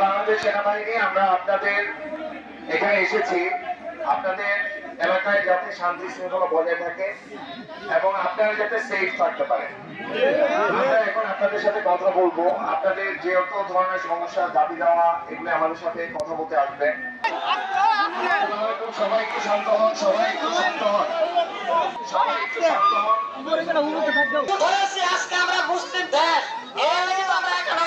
বাংলাদেশ সেনাবাহিনী আমরা আপনাদের এখানে এসেছি আপনাদের এলাকায় যাতে শান্তি শৃঙ্খলা বজায় থাকে এবং আপনারা যাতে সেফ থাকতে পারেন। আমরা এখন আপনাদের সাথে কথা বলবো। আপনাদের যে ধরনের সমস্যা দাবি দেওয়া এগুলো আমাদের সাথে কথা বলতে আসবেন। সবাই একটু শান্ত হন, সবাই একটু শান্ত হন, সবাই একটু শান্ত হন। আজকে আমরা মুসলিম দেশ, এর লেগে তো আমরা এখানে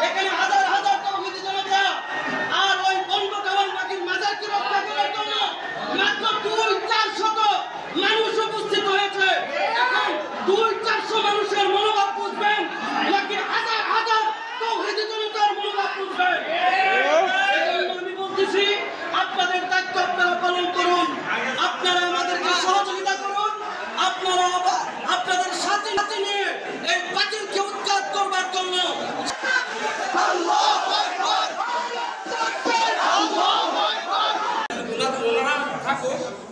এখানে হাজার হাজার তৌহিদি জনতা আর ওই বন্ধ কাওয়াল মাটির মাজারকে রক্ষা করার জন্য মাত্র 200-400 মানুষ উপস্থিত হয়েছে। এখন 200-400 মানুষের মনোভাব বুঝবেন নাকি হাজার হাজার তৌহিদি জনতার মনোভাব বুঝবেন? আমি বলতেছি আপনাদের দায়িত্ব আপনারা পালন করুন, আপনারা আমাদেরকে সহযোগিতা করুন, আপনারা আপনাদের সাথে সাথে নিয়ে এই বাতিলকে উৎখাত করবার জন্য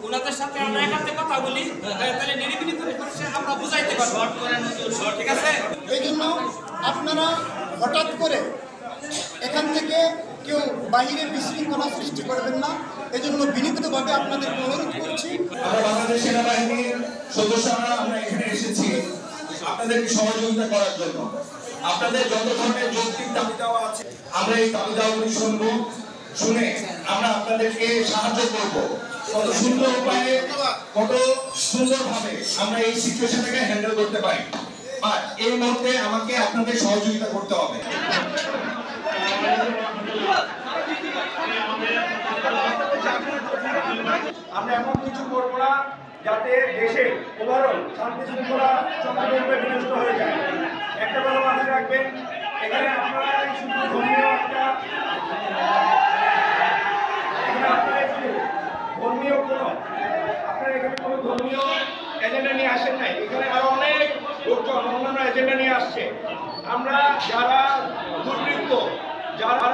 ওনাদের সাথে আমরা একান্তে কথা বলি, তাহলে নিরিবিলি করে আমরা বুঝাইতে পারবো। ঠিক আছে, এই জন্য আপনারা হঠাৎ করে এখান থেকে কেউ বাহিরে বিশৃঙ্খলা সৃষ্টি করবেন না, এজন্য বিনীতভাবে আপনাদের অনুরোধ করছি। আমরা বাংলাদেশ সেনাবাহিনীর সদস্যরা আমরা এখানে এসেছি আপনাদেরকে সহযোগিতা করার জন্য। আপনাদের যত ধরনের যৌক্তিক দাবি দেওয়া আছে আমরা এই দাবি দেওয়াগুলি শুনবো, শুনে আমরা আপনাদেরকে সাহায্য করব কত সুন্দর উপায়ে, কত সুন্দরভাবে আমরা এই সিচুয়েশনটাকে হ্যান্ডেল করতে পারি। আর এই মুহূর্তে আমাকে আপনাদের সহযোগিতা করতে হবে। আমরা এমন কিছু করবো না যাতে দেশে ওভারঅল শান্তি শৃঙ্খলা সম্পূর্ণরূপে বিনষ্ট হয়ে যায়। একটা কথা মাথায় রাখবেন, এখানে আপনারা শুধু ধর্মীয় আপনারা এখানে কোনো ধর্মীয় এজেন্ডা নিয়ে আসেন নাই। এখানে আরো অনেক লোকজন অন্যান্য এজেন্ডা নিয়ে আসছে। আমরা যারা দুর্বৃত্ত, যারা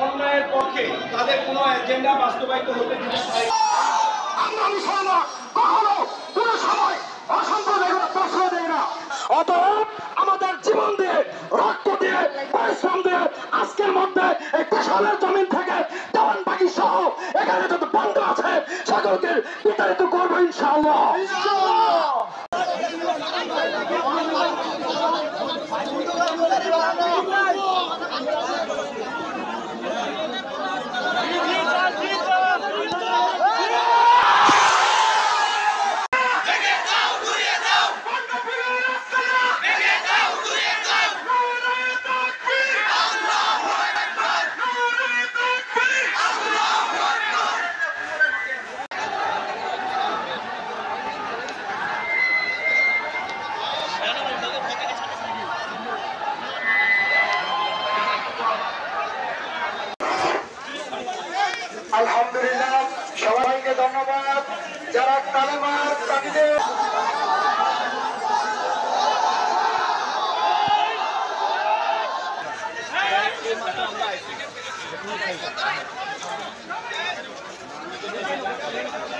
অন্যায়ের পক্ষে, তাদের কোনো এজেন্ডা বাস্তবায়িত হতে দিতে পারি। আমরা মুসলমান কখনো কোনো সময় অসম্প্রদায়ের প্রশ্রয় দেয় না। অতএব আমাদের জীবন দিয়ে, রক্ত দিয়ে, পরিশ্রম দিয়ে আজকের মধ্যে এই কুশলের জমিন থেকে দেওয়ানবাগি সহ এখানে যত বন্ধ আছে সকলকে বিতাড়িত করবো ইনশাআল্লাহ। আলহামদুলিল্লাহ, সবাইকে ধন্যবাদ যারা কালেমার তাকিদের আমরা